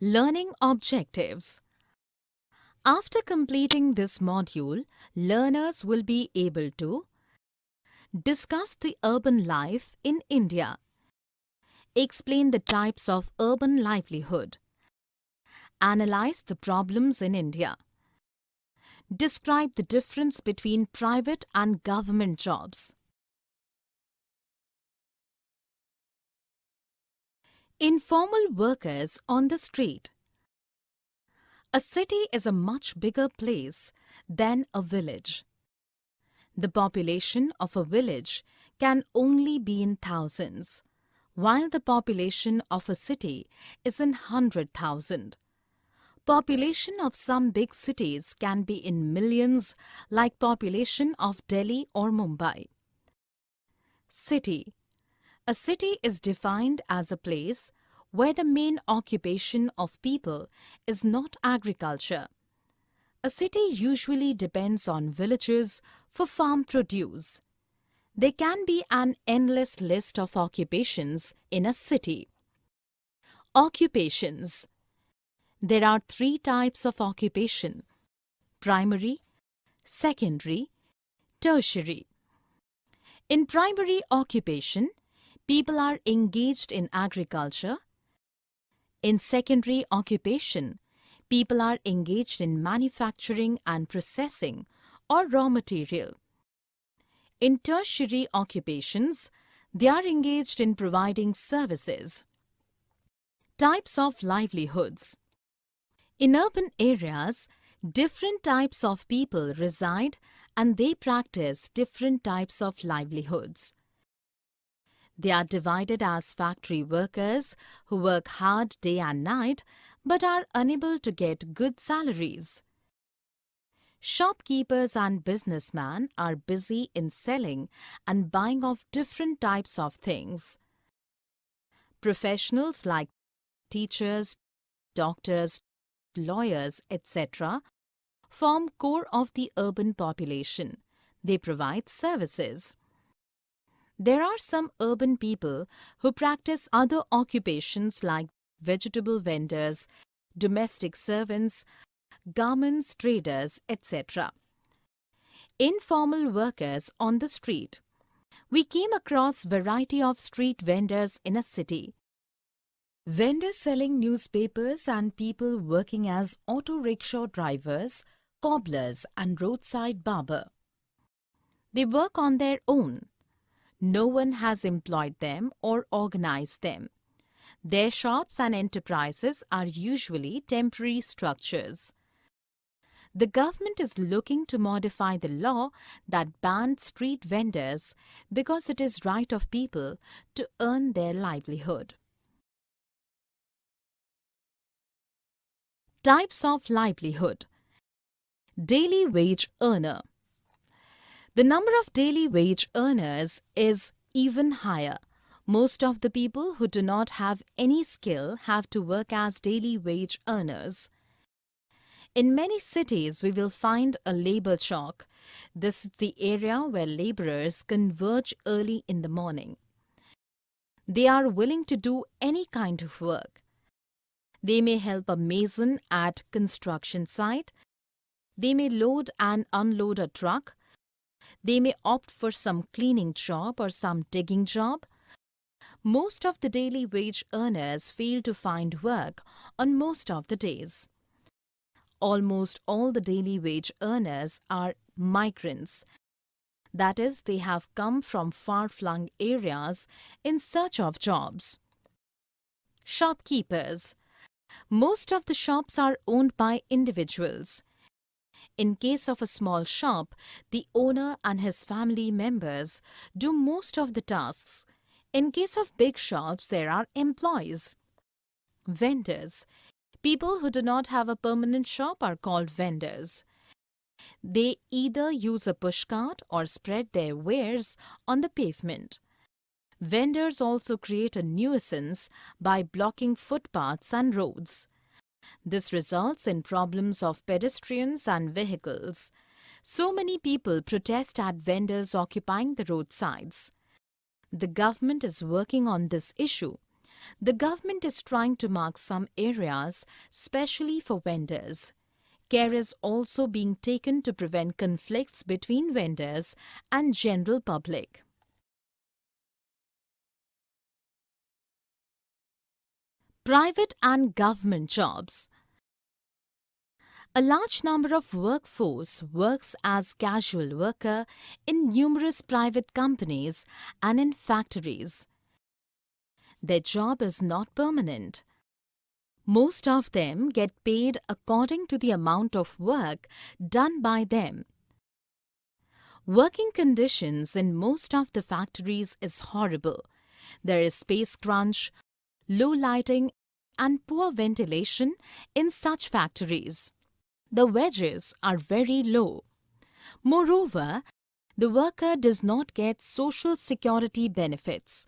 Learning objectives. After completing this module, learners will be able to discuss the urban life in India, explain the types of urban livelihood, analyze the problems in India, describe the difference between private and government jobs. Informal workers on the street. A city is a much bigger place than a village. The population of a village can only be in thousands, while the population of a city is in 100,000. Population of some big cities can be in millions, like population of Delhi or Mumbai. City. A city is defined as a place where the main occupation of people is not agriculture. A city usually depends on villages for farm produce. There can be an endless list of occupations in a city. Occupations. There are 3 types of occupation: primary, secondary, tertiary. In primary occupation, people are engaged in agriculture. In secondary occupation, people are engaged in manufacturing and processing or raw material. In tertiary occupations, they are engaged in providing services. Types of livelihoods. In urban areas, different types of people reside and they practice different types of livelihoods. They are divided as factory workers who work hard day and night but are unable to get good salaries. Shopkeepers and businessmen are busy in selling and buying of different types of things. Professionals like teachers, doctors, lawyers, etc. form core of the urban population. They provide services. There are some urban people who practice other occupations like vegetable vendors, domestic servants, garments traders, etc. Informal workers on the street. We came across variety of street vendors in a city. Vendors selling newspapers and people working as auto rickshaw drivers, cobblers and roadside barber. They work on their own. No one has employed them or organized them. Their shops and enterprises are usually temporary structures. The government is looking to modify the law that bans street vendors because it is right of people to earn their livelihood. Types of livelihood. Daily wage earner. The number of daily wage earners is even higher. Most of the people who do not have any skill have to work as daily wage earners. In many cities, we will find a labor chock. This is the area where laborers converge early in the morning. They are willing to do any kind of work. They may help a mason at construction site. They may load and unload a truck. They may opt for some cleaning job or some digging job. Most of the daily wage earners fail to find work on most of the days. Almost all the daily wage earners are migrants. That is, they have come from far-flung areas in search of jobs. Shopkeepers. Most of the shops are owned by individuals. In case of a small shop, the owner and his family members do most of the tasks. In case of big shops, there are employees. Vendors. People who do not have a permanent shop are called vendors. They either use a pushcart or spread their wares on the pavement. Vendors also create a nuisance by blocking footpaths and roads. This results in problems of pedestrians and vehicles. So many people protest at vendors occupying the roadsides. The government is working on this issue. The government is trying to mark some areas, specially for vendors. Care is also being taken to prevent conflicts between vendors and general public. Private and government jobs. A large number of workforce works as casual worker in numerous private companies and in factories. Their job is not permanent. Most of them get paid according to the amount of work done by them. Working conditions in most of the factories is horrible. There is space crunch, low lighting, and poor ventilation in such factories. The wages are very low. Moreover, the worker does not get social security benefits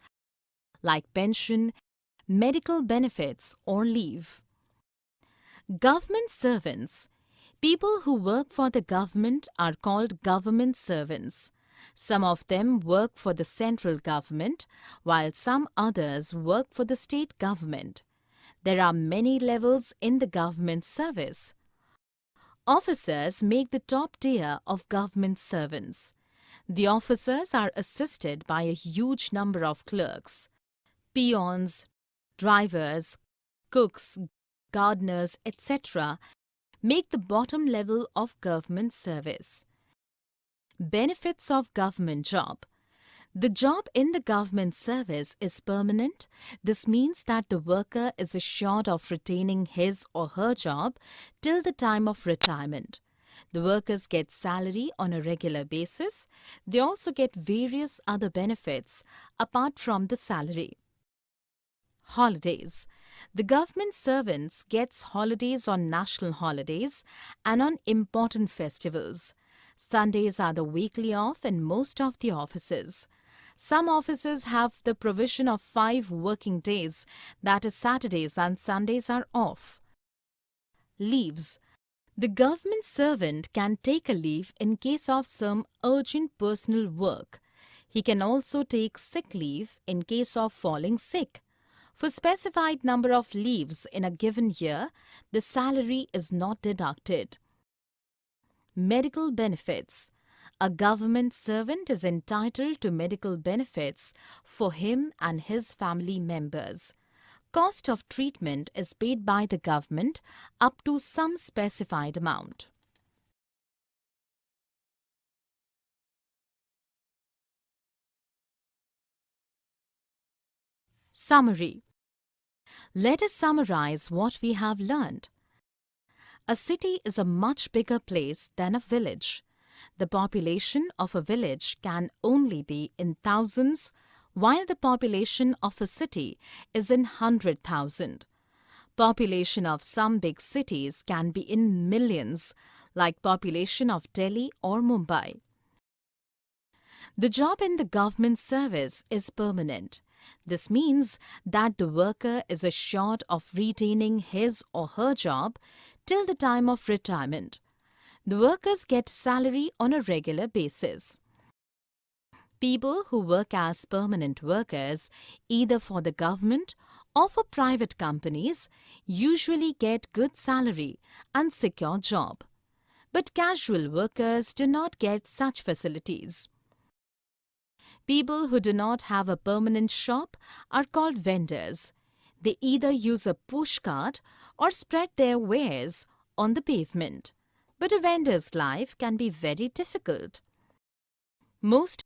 like pension, medical benefits, or leave. Government servants. People who work for the government are called government servants. Some of them work for the central government, while some others work for the state government. There are many levels in the government service. Officers make the top tier of government servants. The officers are assisted by a huge number of clerks, peons, drivers, cooks, gardeners, etc. make the bottom level of government service. Benefits of government job. The job in the government service is permanent. This means that the worker is assured of retaining his or her job till the time of retirement. The workers get salary on a regular basis. They also get various other benefits apart from the salary. Holidays. The government servants gets holidays on national holidays and on important festivals. Sundays are the weekly off in most of the offices. Some offices have the provision of 5 working days, that is Saturdays and Sundays are off. Leaves. The government servant can take a leave in case of some urgent personal work. He can also take sick leave in case of falling sick. For specified number of leaves in a given year, the salary is not deducted. Medical benefits. A government servant is entitled to medical benefits for him and his family members. Cost of treatment is paid by the government up to some specified amount. Summary. Let us summarize what we have learned. A city is a much bigger place than a village. The population of a village can only be in thousands, while the population of a city is in 100,000. Population of some big cities can be in millions, like population of Delhi or Mumbai. The job in the government service is permanent. This means that the worker is assured of retaining his or her job till the time of retirement. The workers get salary on a regular basis. People who work as permanent workers, either for the government or for private companies, usually get good salary and secure job. But casual workers do not get such facilities. People who do not have a permanent shop are called vendors. They either use a push cart or spread their wares on the pavement. But a vendor's life can be very difficult. Most